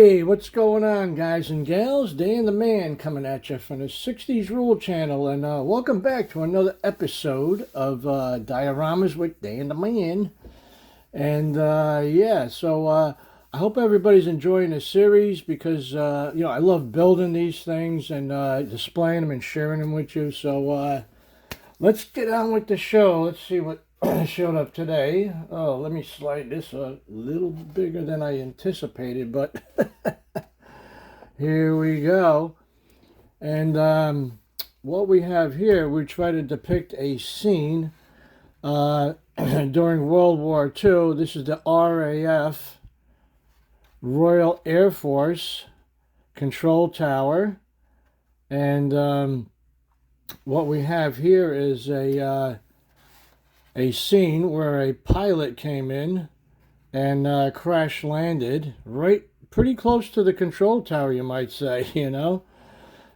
Hey, what's going on, guys and gals? Dan the Man coming at you from the 60s Rule channel, and welcome back to another episode of Dioramas with Dan the Man. And I hope everybody's enjoying the series because I love building these things and displaying them and sharing them with you. So let's get on with the show. Let's see what showed up today. Oh, let me slide this a little bigger than I anticipated, but here we go. And what we have here, we try to depict a scene during World War II. This is the RAF, Royal Air Force Control Tower. And what we have here is a scene where a pilot came in and crash landed right pretty close to the control tower, you might say,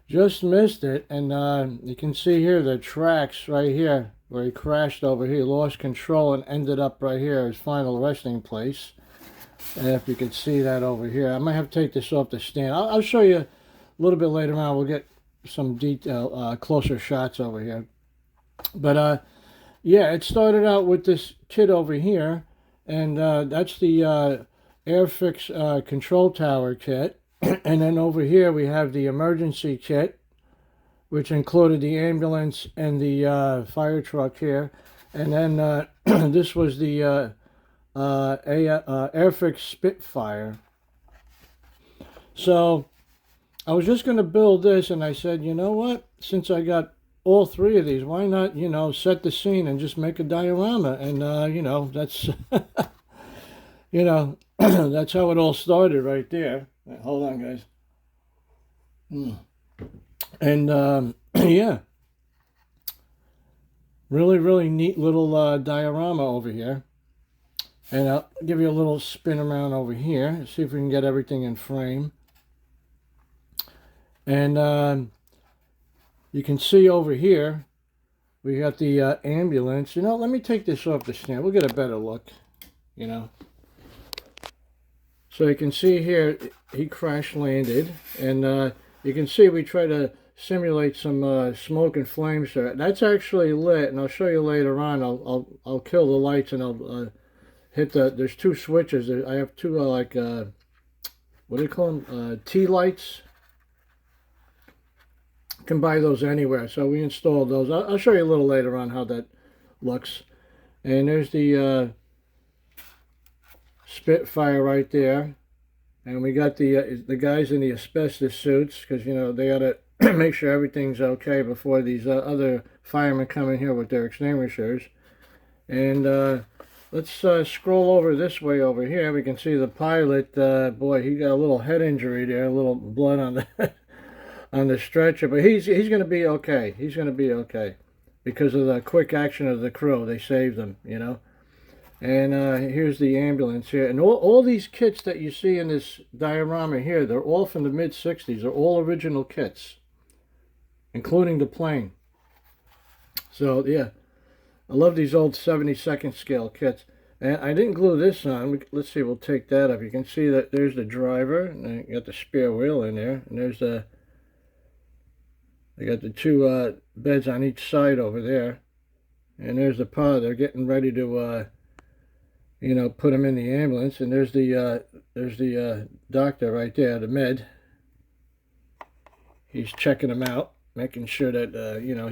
just missed it. And you can see here the tracks right here where he crashed over here, lost control and ended up right here, his final resting place. And if you could see that over here, I might have to take this off the stand. I'll show you a little bit later on. We'll get some detail, closer shots over here. But yeah, it started out with this kit over here, and that's the Airfix control tower kit. And then over here we have the emergency kit, which included the ambulance and the fire truck here. And then this was the Airfix Spitfire. So I was just going to build this, and I said, you know what? Since I got all three of these, why not, set the scene and just make a diorama? And, that's, that's how it all started right there. Hold on, guys. And, yeah, really, really neat little diorama over here. And I'll give you a little spin around over here, see if we can get everything in frame. And, you can see over here, we got the ambulance. Let me take this off the stand. We'll get a better look, So you can see here, he crash landed. And you can see we try to simulate some smoke and flames there. That's actually lit, and I'll show you later on. I'll kill the lights, and I'll hit there's two switches. I have two, what do you call them? T-lights. Can buy those anywhere, so we installed those. I'll show you a little later on how that looks. And there's the Spitfire right there, and we got the guys in the asbestos suits, because they got to make sure everything's okay before these other firemen come in here with their extinguishers. And let's scroll over this way over here. We can see the pilot. Boy, he got a little head injury there, a little blood on the on the stretcher, but he's going to be okay. He's going to be okay because of the quick action of the crew. They saved him, And here's the ambulance here. And all these kits that you see in this diorama here, they're all from the mid-60s. They're all original kits, including the plane. So, yeah, I love these old 72nd scale kits. And I didn't glue this on. Let's see, we'll take that up. You can see that there's the driver, and you got the spare wheel in there, and there's the they got the two beds on each side over there. And there's the pod. They're getting ready to, put them in the ambulance. And there's the doctor right there, the med. He's checking them out, making sure that,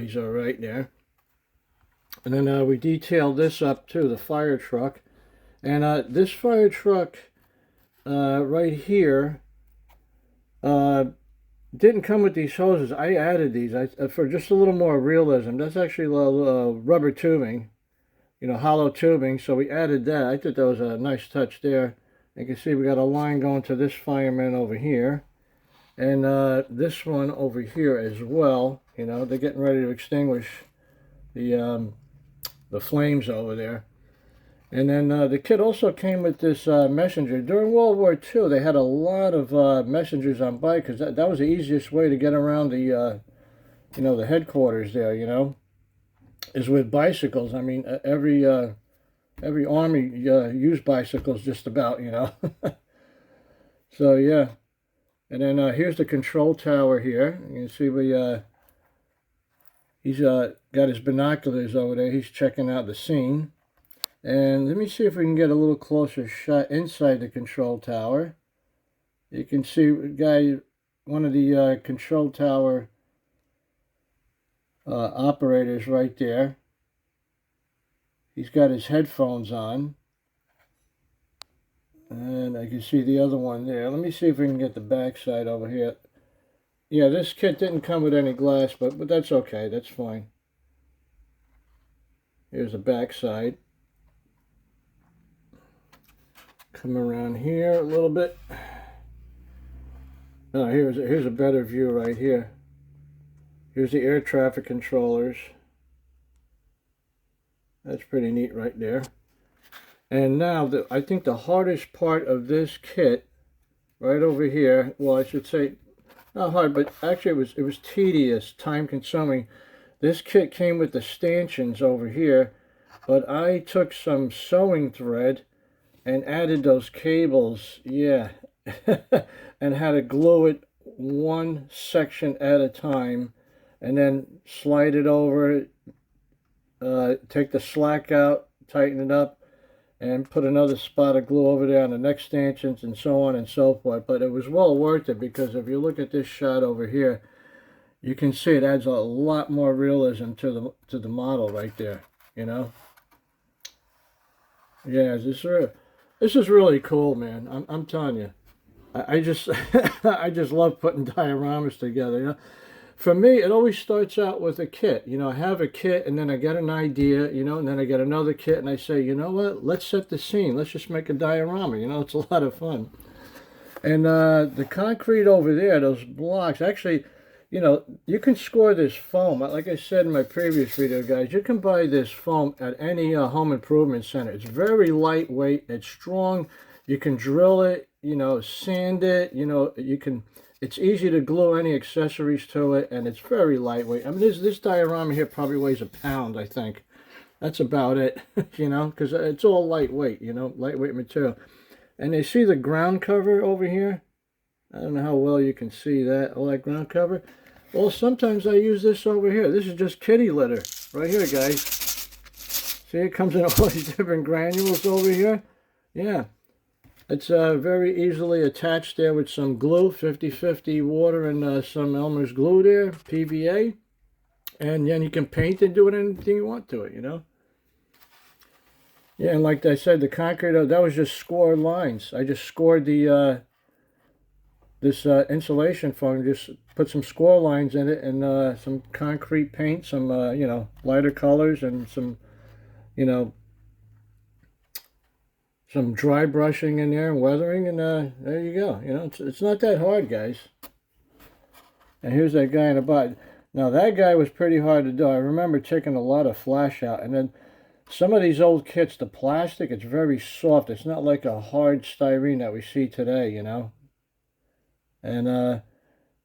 he's all right there. And then we detailed this up too, the fire truck. And this fire truck right here, didn't come with these hoses. I added these for just a little more realism. That's actually rubber tubing, hollow tubing. So we added that. I thought that was a nice touch there. You can see we got a line going to this fireman over here, and this one over here as well. They're getting ready to extinguish the flames over there. And then the kit also came with this messenger. During World War II, they had a lot of messengers on bike, because that was the easiest way to get around the, the headquarters there, is with bicycles. I mean, every army used bicycles just about, So, yeah. And then here's the control tower here. You can see he's got his binoculars over there. He's checking out the scene. And let me see if we can get a little closer shot inside the control tower. You can see one of the control tower operators right there. He's got his headphones on. And I can see the other one there. Let me see if we can get the back side over here. Yeah, this kit didn't come with any glass, but that's okay. That's fine. Here's the back side. Come around here a little bit. Oh, here's a better view right here. Here's the air traffic controllers. That's pretty neat right there. And now, I think the hardest part of this kit, right over here, well, I should say, not hard, but actually it was tedious, time-consuming. This kit came with the stanchions over here, but I took some sewing thread and added those cables, yeah, and had to glue it one section at a time, and then slide it over, take the slack out, tighten it up, and put another spot of glue over there on the next stanchions, and so on and so forth. But it was well worth it, because if you look at this shot over here, you can see it adds a lot more realism to the model right there, you know. Yeah, this is really cool, man. I'm telling you. I just I just love putting dioramas together, you know. For me, it always starts out with a kit. You know, I have a kit, and then I get an idea, you know, and then I get another kit, and I say, you know what, let's set the scene. Let's just make a diorama, you know, it's a lot of fun. And the concrete over there, those blocks, actually, you know, you can score this foam. Like I said in my previous video, guys, you can buy this foam at any home improvement center. It's very lightweight, it's strong. You can drill it, you know, sand it, you know, it's easy to glue any accessories to it, and it's very lightweight. I mean, this diorama here probably weighs a pound, I think. That's about it, you know, because it's all lightweight, you know, lightweight material. And you see the ground cover over here? I don't know how well you can see that, all that ground cover. Well, sometimes I use this over here. This is just kitty litter, right here, guys. See, it comes in all these different granules over here. Yeah. It's very easily attached there with some glue, 50-50 water and some Elmer's glue there, PVA. And then you can paint and do anything you want to it, you know. Yeah, and like I said, the concrete, that was just scored lines. I just scored the this insulation foam, just put some score lines in it, and some concrete paint, some, you know, lighter colors, and some, you know, some dry brushing in there and weathering, and there you go. You know, it's not that hard, guys. And here's that guy in the bottom. Now, that guy was pretty hard to do. I remember taking a lot of flash out. And then some of these old kits, the plastic, it's very soft. It's not like a hard styrene that we see today, you know. And,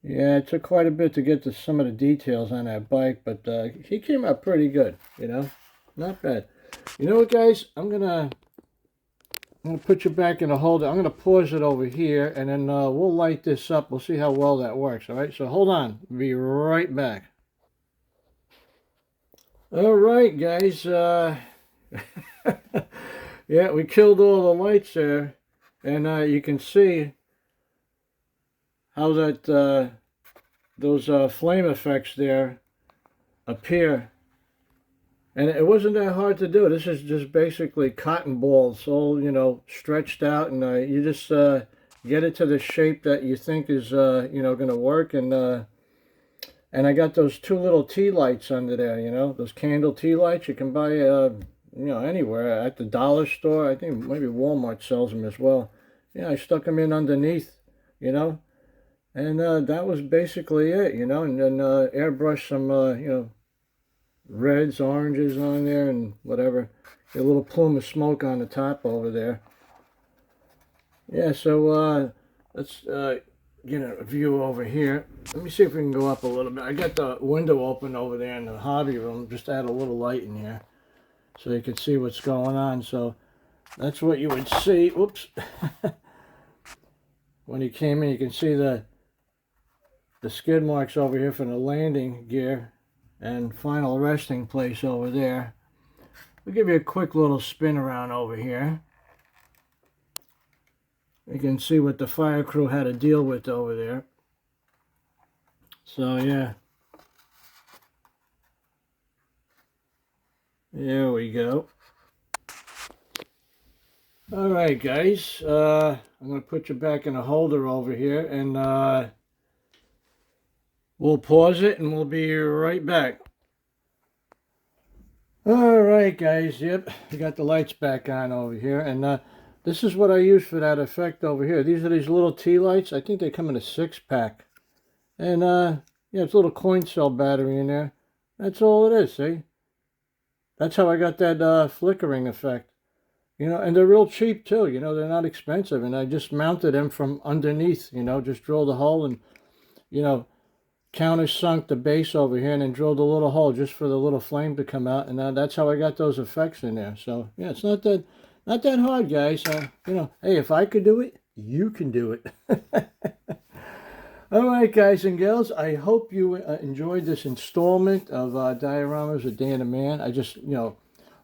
yeah, it took quite a bit to get to some of the details on that bike, but he came out pretty good, you know. Not bad. You know what, guys? I'm gonna put you back in the holder. I'm going to pause it over here, and then we'll light this up. We'll see how well that works, all right? So hold on. Be right back. All right, guys. Yeah, we killed all the lights there, and you can see how that those flame effects there appear. And it wasn't that hard to do. This is just basically cotton balls, all, you know, stretched out, and you just get it to the shape that you think is, you know, going to work. And I got those two little tea lights under there, you know, those candle tea lights you can buy, you know, anywhere at the dollar store. I think maybe Walmart sells them as well. Yeah, I stuck them in underneath, you know, and that was basically it, you know, and then airbrush some, you know, reds, oranges on there, and whatever. Get a little plume of smoke on the top over there. Yeah, so let's get a view over here. Let me see if we can go up a little bit. I got the window open over there in the hobby room. Just add a little light in here so you can see what's going on. So that's what you would see. Whoops. When you came in, you can see the the skid marks over here for the landing gear and final resting place over there. We'll give you a quick little spin around over here. You can see what the fire crew had to deal with over there. So yeah. There we go. Alright guys, I'm going to put you back in a holder over here, and we'll pause it and we'll be right back. Alright guys, yep, we got the lights back on over here, and this is what I use for that effect over here. These are these little tea lights. I think they come in a 6-pack. And yeah, it's a little coin cell battery in there. That's all it is, see? That's how I got that flickering effect. You know, and they're real cheap too, you know, they're not expensive. And I just mounted them from underneath, you know, just drilled a hole and, you know, countersunk the base over here and then drilled a little hole just for the little flame to come out. And that's how I got those effects in there. So, yeah, it's not that hard, guys. You know, hey, if I could do it, you can do it. All right, guys and gals, I hope you enjoyed this installment of Dioramas with Dan the Man. I just, you know,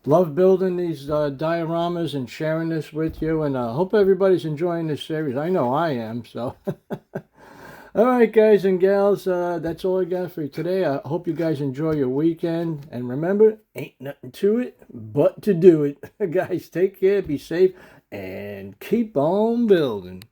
love building these dioramas and sharing this with you, and I hope everybody's enjoying this series. I know I am, so. All right, guys and gals, that's all I got for you today. I hope you guys enjoy your weekend, and remember, ain't nothing to it but to do it. Guys, take care, be safe, and keep on building.